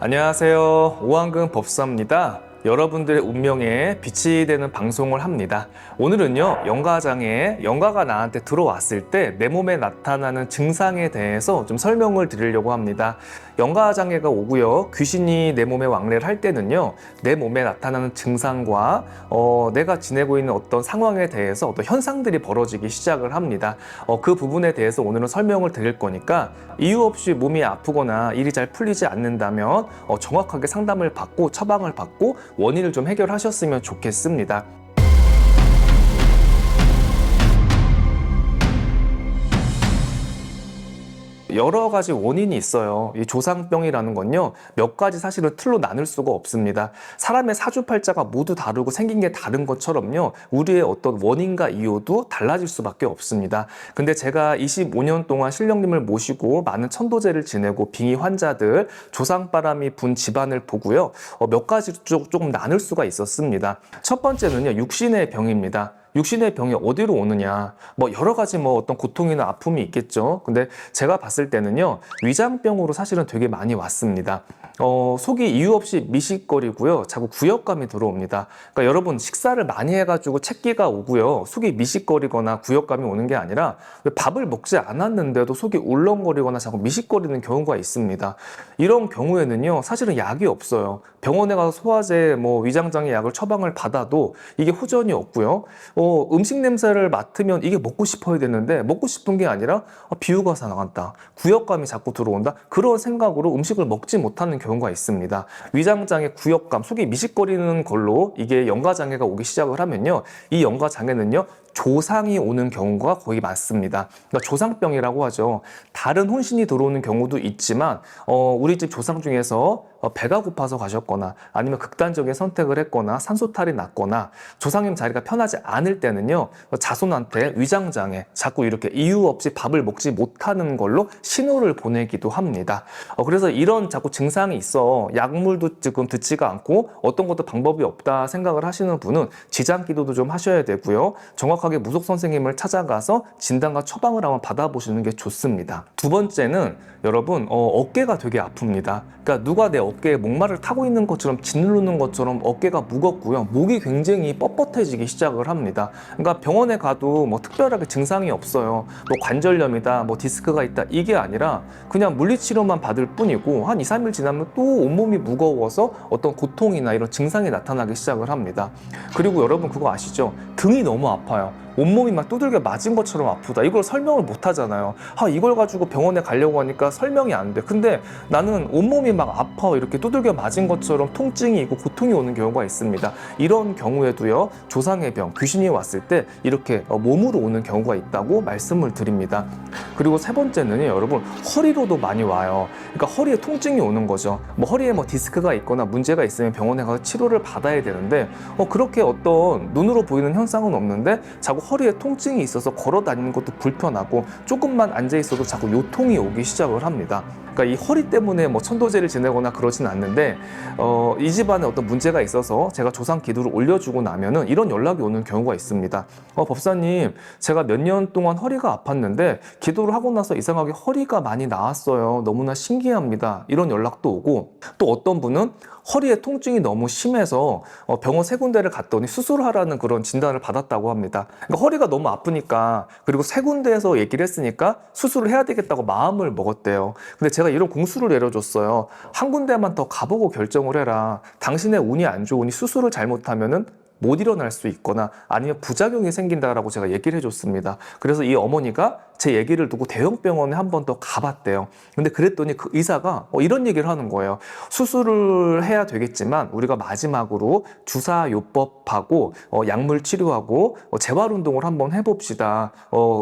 안녕하세요. 오한근 법사입니다. 여러분들의 운명에 빛이 되는 방송을 합니다. 오늘은요, 영가장애, 영가가 나한테 들어왔을 때 내 몸에 나타나는 증상에 대해서 좀 설명을 드리려고 합니다. 영가장애가 오고요, 귀신이 내 몸에 왕래를 할 때는요, 내 몸에 나타나는 증상과 내가 지내고 있는 어떤 상황에 대해서 어떤 현상들이 벌어지기 시작을 합니다. 그 부분에 대해서 오늘은 설명을 드릴 거니까 이유 없이 몸이 아프거나 일이 잘 풀리지 않는다면 정확하게 상담을 받고 처방을 받고 원인을 좀 해결하셨으면 좋겠습니다. 여러 가지 원인이 있어요. 이 조상병이라는 건요, 몇 가지 사실은 틀로 나눌 수가 없습니다. 사람의 사주팔자가 모두 다르고 생긴 게 다른 것처럼요, 우리의 어떤 원인과 이유도 달라질 수밖에 없습니다. 근데 제가 25년 동안 신령님을 모시고 많은 천도제를 지내고 빙의 환자들, 조상바람이 분 집안을 보고요, 몇 가지 조금 나눌 수가 있었습니다. 첫 번째는요, 육신의 병입니다. 육신의 병이 어디로 오느냐, 여러 가지 어떤 고통이나 아픔이 있겠죠. 근데 제가 봤을 때는요, 위장병으로 사실은 되게 많이 왔습니다. 속이 이유 없이 미식거리고요, 자꾸 구역감이 들어옵니다. 그러니까 여러분, 식사를 많이 해가지고 책기가 오고요, 속이 미식거리거나 구역감이 오는 게 아니라 밥을 먹지 않았는데도 속이 울렁거리거나 자꾸 미식거리는 경우가 있습니다. 이런 경우에는요, 사실은 약이 없어요. 병원에 가서 소화제, 위장장애 약을 처방을 받아도 이게 호전이 없고요. 음식 냄새를 맡으면 이게 먹고 싶어야 되는데 먹고 싶은 게 아니라 비유가 나간다, 구역감이 자꾸 들어온다, 그런 생각으로 음식을 먹지 못하는 경우가 있습니다. 위장장애, 구역감, 속이 미식거리는 걸로 이게 영가장애가 오기 시작을 하면요, 이 영가장애는요, 조상이 오는 경우가 거의 많습니다. 그러니까 조상병이라고 하죠. 다른 혼신이 들어오는 경우도 있지만 우리 집 조상 중에서 배가 고파서 가셨거나 아니면 극단적인 선택을 했거나 산소탈이 났거나 조상님 자리가 편하지 않을 때는요, 자손한테 위장장애, 자꾸 이렇게 이유 없이 밥을 먹지 못하는 걸로 신호를 보내기도 합니다. 그래서 이런 자꾸 증상이 있어, 약물도 지금 듣지가 않고 어떤 것도 방법이 없다 생각을 하시는 분은 지장기도도 좀 하셔야 되고요, 정확하게 무속 선생님을 찾아가서 진단과 처방을 한번 받아보시는 게 좋습니다. 두 번째는 여러분, 어깨가 되게 아픕니다. 그러니까 누가 내 어깨에 목마를 타고 있는 것처럼 짓누르는 것처럼 어깨가 무겁고요, 목이 굉장히 뻣뻣해지기 시작을 합니다. 그러니까 병원에 가도 특별하게 증상이 없어요. 관절염이다, 디스크가 있다, 이게 아니라 그냥 물리치료만 받을 뿐이고 한 2, 3일 지나면 또 온몸이 무거워서 어떤 고통이나 이런 증상이 나타나기 시작을 합니다. 그리고 여러분, 그거 아시죠? 등이 너무 아파요. 온몸이 막 두들겨 맞은 것처럼 아프다. 이걸 설명을 못 하잖아요. 이걸 가지고 병원에 가려고 하니까 설명이 안 돼. 근데 나는 온몸이 막 아파, 이렇게 두들겨 맞은 것처럼 통증이 있고 고통이 오는 경우가 있습니다. 이런 경우에도요, 조상의 병, 귀신이 왔을 때 이렇게 몸으로 오는 경우가 있다고 말씀을 드립니다. 그리고 세 번째는요, 여러분, 허리로도 많이 와요. 그러니까 허리에 통증이 오는 거죠. 허리에 디스크가 있거나 문제가 있으면 병원에 가서 치료를 받아야 되는데 그렇게 어떤 눈으로 보이는 현상은 없는데 자꾸 허리에 통증이 있어서 걸어 다니는 것도 불편하고 조금만 앉아 있어도 자꾸 요통이 오기 시작을 합니다. 그러니까 이 허리 때문에 천도제를 지내거나 그러진 않는데 이 집안에 어떤 문제가 있어서 제가 조상 기도를 올려주고 나면은 이런 연락이 오는 경우가 있습니다. 법사님, 제가 몇 년 동안 허리가 아팠는데 기도를 하고 나서 이상하게 허리가 많이 나았어요. 너무나 신기합니다. 이런 연락도 오고, 또 어떤 분은 허리에 통증이 너무 심해서 병원 세 군데를 갔더니 수술하라는 그런 진단을 받았다고 합니다. 그러니까 허리가 너무 아프니까, 그리고 세 군데에서 얘기를 했으니까 수술을 해야 되겠다고 마음을 먹었대요. 근데 제가 이런 공수를 내려줬어요. 한 군데만 더 가보고 결정을 해라. 당신의 운이 안 좋으니 수술을 잘못하면은 못 일어날 수 있거나 아니면 부작용이 생긴다라고 제가 얘기를 해줬습니다. 그래서 이 어머니가 제 얘기를 두고 대형병원에 한 번 더 가봤대요. 근데 그랬더니 그 의사가 이런 얘기를 하는 거예요. 수술을 해야 되겠지만 우리가 마지막으로 주사요법하고 약물 치료하고 재활운동을 한번 해봅시다.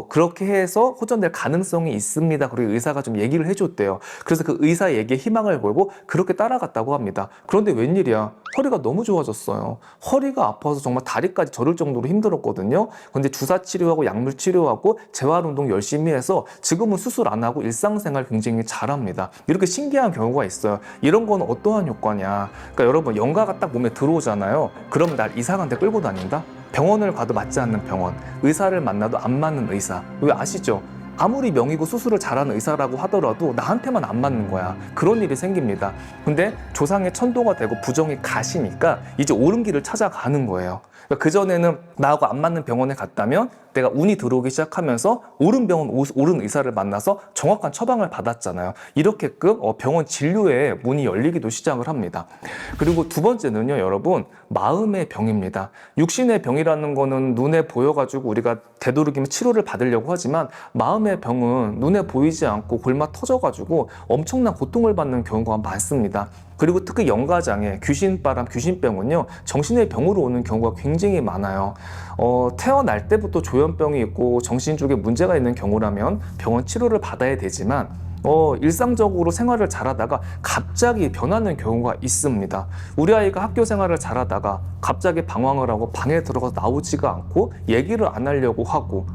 그렇게 해서 호전될 가능성이 있습니다. 그리고 의사가 좀 얘기를 해줬대요. 그래서 그 의사 얘기에 희망을 걸고 그렇게 따라갔다고 합니다. 그런데 웬일이야, 허리가 너무 좋아졌어요. 허리가 아파서 정말 다리까지 저릴 정도로 힘들었거든요. 근데 주사 치료하고 약물 치료하고 재활운동 열심히 해서 지금은 수술 안 하고 일상생활 굉장히 잘합니다. 이렇게 신기한 경우가 있어요. 이런 건 어떠한 효과냐. 그러니까 여러분, 영가가 딱 몸에 들어오잖아요. 그럼 날 이상한 데 끌고 다닌다? 병원을 가도 맞지 않는 병원, 의사를 만나도 안 맞는 의사. 왜 아시죠? 아무리 명의고 수술을 잘하는 의사라고 하더라도 나한테만 안 맞는 거야. 그런 일이 생깁니다. 근데 조상의 천도가 되고 부정이 가시니까 이제 옳은 길을 찾아가는 거예요. 그러니까 그전에는 나하고 안 맞는 병원에 갔다면 내가 운이 들어오기 시작하면서 옳은 병원, 옳은 의사를 만나서 정확한 처방을 받았잖아요. 이렇게끔 병원 진료에 문이 열리기도 시작을 합니다. 그리고 두 번째는요, 여러분, 마음의 병입니다. 육신의 병이라는 거는 눈에 보여가지고 우리가 되도록이면 치료를 받으려고 하지만 마음의 병은 눈에 보이지 않고 골마 터져가지고 엄청난 고통을 받는 경우가 많습니다. 그리고 특히 영가장애, 귀신바람, 귀신병은요, 정신의 병으로 오는 경우가 굉장히 많아요. 태어날 때부터 조현병이 있고 정신 쪽에 문제가 있는 경우라면 병원 치료를 받아야 되지만 일상적으로 생활을 잘하다가 갑자기 변하는 경우가 있습니다. 우리 아이가 학교 생활을 잘하다가 갑자기 방황을 하고 방에 들어가서 나오지가 않고 얘기를 안 하려고 하고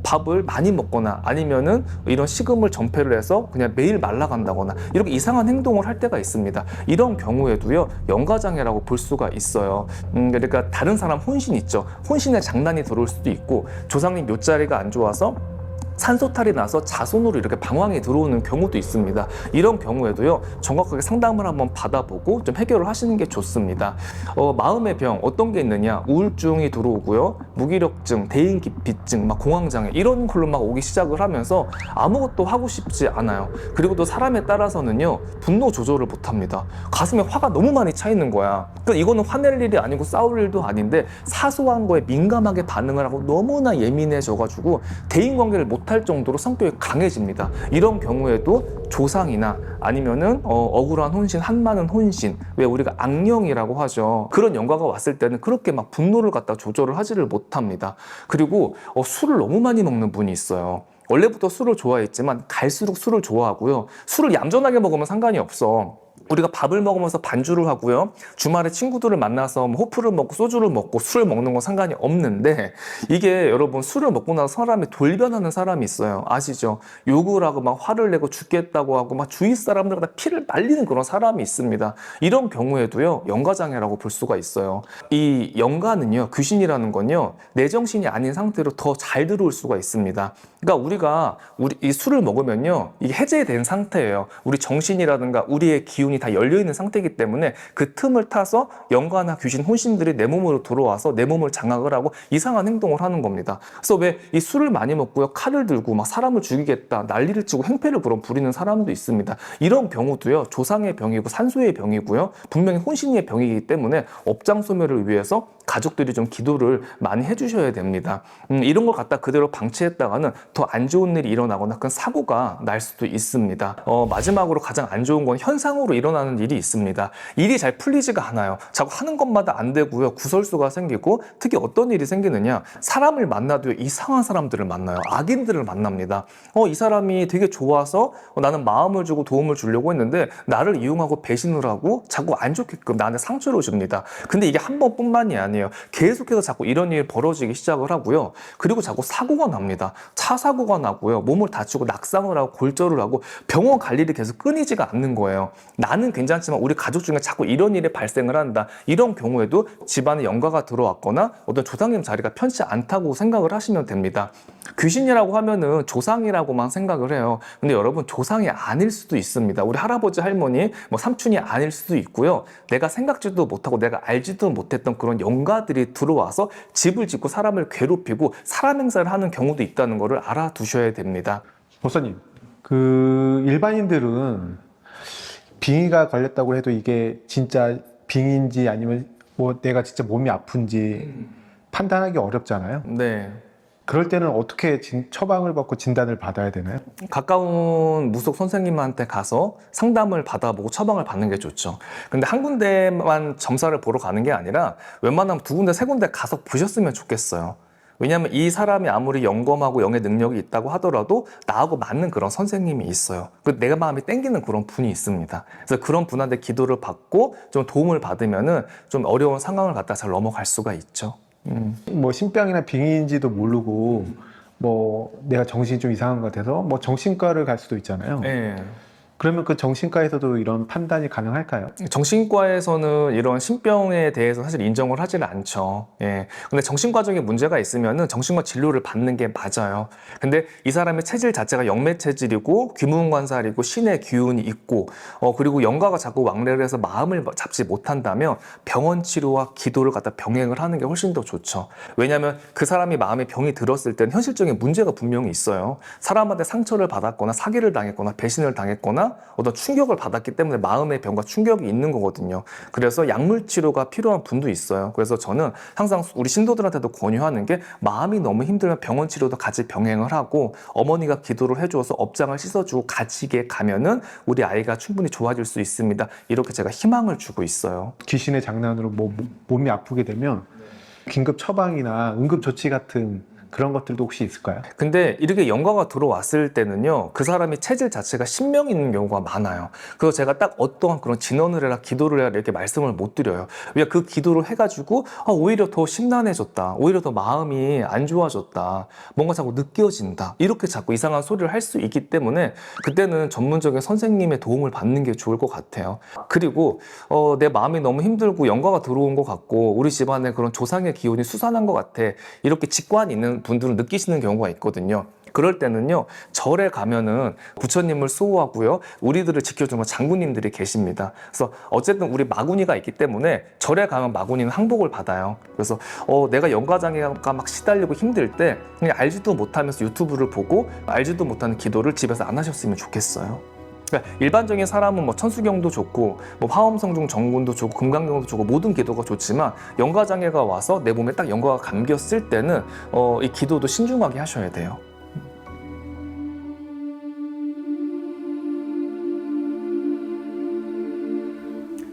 밥을 많이 먹거나 아니면은 이런 식음을 전폐를 해서 그냥 매일 말라간다거나 이렇게 이상한 행동을 할 때가 있습니다. 이런 경우에도요, 영가장애라고 볼 수가 있어요. 그러니까 다른 사람 혼신 있죠. 혼신에 장난이 들어올 수도 있고 조상님 묘자리가 안 좋아서 산소탈이 나서 자손으로 이렇게 방황이 들어오는 경우도 있습니다. 이런 경우에도요, 정확하게 상담을 한번 받아보고 좀 해결을 하시는 게 좋습니다. 마음의 병 어떤 게 있느냐? 우울증이 들어오고요, 무기력증, 대인기피증, 막 공황장애 이런 걸로 막 오기 시작을 하면서 아무것도 하고 싶지 않아요. 그리고 또 사람에 따라서는요, 분노 조절을 못합니다. 가슴에 화가 너무 많이 차 있는 거야. 그러니까 이거는 화낼 일이 아니고 싸울 일도 아닌데 사소한 거에 민감하게 반응을 하고 너무나 예민해져가지고 대인관계를 못할 정도로 성격이 강해집니다. 이런 경우에도 조상이나 아니면은 억울한 혼신, 한많은 혼신, 왜 우리가 악령이라고 하죠. 그런 영가가 왔을 때는 그렇게 막 분노를 갖다 조절을 하지를 못합니다. 그리고 술을 너무 많이 먹는 분이 있어요. 원래부터 술을 좋아했지만 갈수록 술을 좋아하고요. 술을 얌전하게 먹으면 상관이 없어. 우리가 밥을 먹으면서 반주를 하고요, 주말에 친구들을 만나서 호프를 먹고 소주를 먹고 술을 먹는 건 상관이 없는데, 이게 여러분 술을 먹고 나서 사람이 돌변하는 사람이 있어요. 아시죠? 욕을 하고 막 화를 내고 죽겠다고 하고 막 주위 사람들과 피를 말리는 그런 사람이 있습니다. 이런 경우에도요, 영가장애라고 볼 수가 있어요. 이 영가는요, 귀신이라는 건요, 내 정신이 아닌 상태로 더 잘 들어올 수가 있습니다. 그러니까 우리가 이 술을 먹으면요, 이게 해제된 상태예요. 우리 정신이라든가 우리의 기운이 다 열려있는 상태이기 때문에 그 틈을 타서 영가나 귀신, 혼신들이 내 몸으로 들어와서 내 몸을 장악을 하고 이상한 행동을 하는 겁니다. 그래서 왜 이 술을 많이 먹고요, 칼을 들고 막 사람을 죽이겠다, 난리를 치고 행패를 부리는 사람도 있습니다. 이런 경우도요, 조상의 병이고 산소의 병이고요, 분명히 혼신의 병이기 때문에 업장 소멸을 위해서 가족들이 좀 기도를 많이 해주셔야 됩니다. 이런 걸 갖다 그대로 방치했다가는 더 안 좋은 일이 일어나거나 큰 사고가 날 수도 있습니다. 마지막으로 가장 안 좋은 건 현상으로 일어나는 일이 있습니다. 일이 잘 풀리지가 않아요. 자꾸 하는 것마다 안 되고요, 구설수가 생기고, 특히 어떤 일이 생기느냐, 사람을 만나도 이상한 사람들을 만나요. 악인들을 만납니다. 이 사람이 되게 좋아서 나는 마음을 주고 도움을 주려고 했는데 나를 이용하고 배신을 하고 자꾸 안 좋게끔 나한테 상처를 줍니다. 근데 이게 한 번뿐만이 아니에요. 계속해서 자꾸 이런 일이 벌어지기 시작을 하고요. 그리고 자꾸 사고가 납니다. 차 사고가 나고요, 몸을 다치고 낙상을 하고 골절을 하고 병원 갈 일이 계속 끊이지가 않는 거예요. 나는 괜찮지만 우리 가족 중에 자꾸 이런 일이 발생을 한다. 이런 경우에도 집안에 영가가 들어왔거나 어떤 조상님 자리가 편치 않다고 생각을 하시면 됩니다. 귀신이라고 하면은 조상이라고만 생각을 해요. 근데 여러분, 조상이 아닐 수도 있습니다. 우리 할아버지, 할머니, 삼촌이 아닐 수도 있고요. 내가 생각지도 못하고 내가 알지도 못했던 그런 영가들이 들어와서 집을 짓고 사람을 괴롭히고 사람 행사를 하는 경우도 있다는 것을 알아두셔야 됩니다. 목사님, 그 일반인들은 빙의가 걸렸다고 해도 이게 진짜 빙인지 아니면 내가 진짜 몸이 아픈지 판단하기 어렵잖아요. 네. 그럴 때는 어떻게 처방을 받고 진단을 받아야 되나요? 가까운 무속 선생님한테 가서 상담을 받아보고 처방을 받는 게 좋죠. 근데 한 군데만 점사를 보러 가는 게 아니라 웬만하면 두 군데, 세 군데 가서 보셨으면 좋겠어요. 왜냐하면 이 사람이 아무리 영검하고 영의 능력이 있다고 하더라도 나하고 맞는 그런 선생님이 있어요. 내가 마음이 땡기는 그런 분이 있습니다. 그래서 그런 분한테 기도를 받고 좀 도움을 받으면은 좀 어려운 상황을 갖다 잘 넘어갈 수가 있죠. 신병이나 빙의인지도 모르고 내가 정신이 좀 이상한 것 같아서 정신과를 갈 수도 있잖아요. 네. 그러면 그 정신과에서도 이런 판단이 가능할까요? 정신과에서는 이런 신병에 대해서 사실 인정을 하지는 않죠. 예. 근데 정신과적인 문제가 있으면은 정신과 진료를 받는 게 맞아요. 근데 이 사람의 체질 자체가 영매 체질이고 귀문관살이고 신의 기운이 있고 그리고 영가가 자꾸 왕래를 해서 마음을 잡지 못한다면 병원 치료와 기도를 갖다 병행을 하는 게 훨씬 더 좋죠. 왜냐하면 그 사람이 마음에 병이 들었을 때는 현실적인 문제가 분명히 있어요. 사람한테 상처를 받았거나 사기를 당했거나 배신을 당했거나 어떤 충격을 받았기 때문에 마음의 병과 충격이 있는 거거든요. 그래서 약물 치료가 필요한 분도 있어요. 그래서 저는 항상 우리 신도들한테도 권유하는 게 마음이 너무 힘들면 병원 치료도 같이 병행을 하고 어머니가 기도를 해주어서 업장을 씻어주고 같이 가면은 우리 아이가 충분히 좋아질 수 있습니다. 이렇게 제가 희망을 주고 있어요. 귀신의 장난으로 몸이 아프게 되면 긴급 처방이나 응급 조치 같은 그런 것들도 혹시 있을까요? 근데 이렇게 영가가 들어왔을 때는요, 그 사람이 체질 자체가 신명이 있는 경우가 많아요. 그래서 제가 딱 어떠한 그런 진언을 해라, 기도를 해라 이렇게 말씀을 못 드려요. 왜 그 기도를 해가지고 오히려 더 심란해졌다, 오히려 더 마음이 안 좋아졌다, 뭔가 자꾸 느껴진다, 이렇게 자꾸 이상한 소리를 할 수 있기 때문에 그때는 전문적인 선생님의 도움을 받는 게 좋을 것 같아요. 그리고 내 마음이 너무 힘들고 영가가 들어온 것 같고 우리 집안에 그런 조상의 기운이 수산한 것 같아, 이렇게 직관 있는 분들은 느끼시는 경우가 있거든요. 그럴 때는요, 절에 가면은 부처님을 수호하고요, 우리들을 지켜주는 장군님들이 계십니다. 그래서 어쨌든 우리 마구니가 있기 때문에 절에 가면 마구니는 항복을 받아요. 그래서 내가 영가장애가 막 시달리고 힘들 때 그냥 알지도 못하면서 유튜브를 보고 알지도 못하는 기도를 집에서 안 하셨으면 좋겠어요. 그러니까 일반적인 사람은 뭐 천수경도 좋고 뭐 화엄성중 정군도 좋고 금강경도 좋고 모든 기도가 좋지만 영가장애가 와서 내 몸에 딱 영가가 감겼을 때는 이 기도도 신중하게 하셔야 돼요.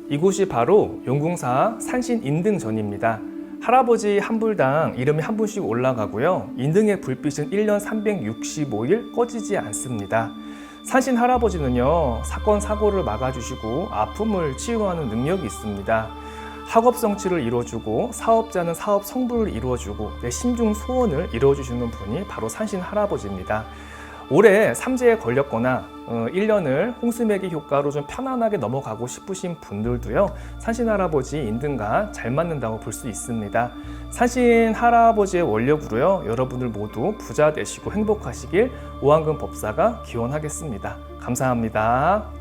이곳이 바로 용궁사 산신 인등전입니다. 할아버지 한 불당 이름이 한 분씩 올라가고요. 인등의 불빛은 1년 365일 꺼지지 않습니다. 산신 할아버지는요, 사건 사고를 막아주시고 아픔을 치유하는 능력이 있습니다. 학업 성취를 이루어주고 사업자는 사업 성불을 이루어주고 내 심중 소원을 이루어주시는 분이 바로 산신 할아버지입니다. 올해 삼재에 걸렸거나 1년을 홍수매기 효과로 좀 편안하게 넘어가고 싶으신 분들도요, 산신 할아버지 인등과 잘 맞는다고 볼 수 있습니다. 산신 할아버지의 원력으로요, 여러분들 모두 부자 되시고 행복하시길 오한근 법사가 기원하겠습니다. 감사합니다.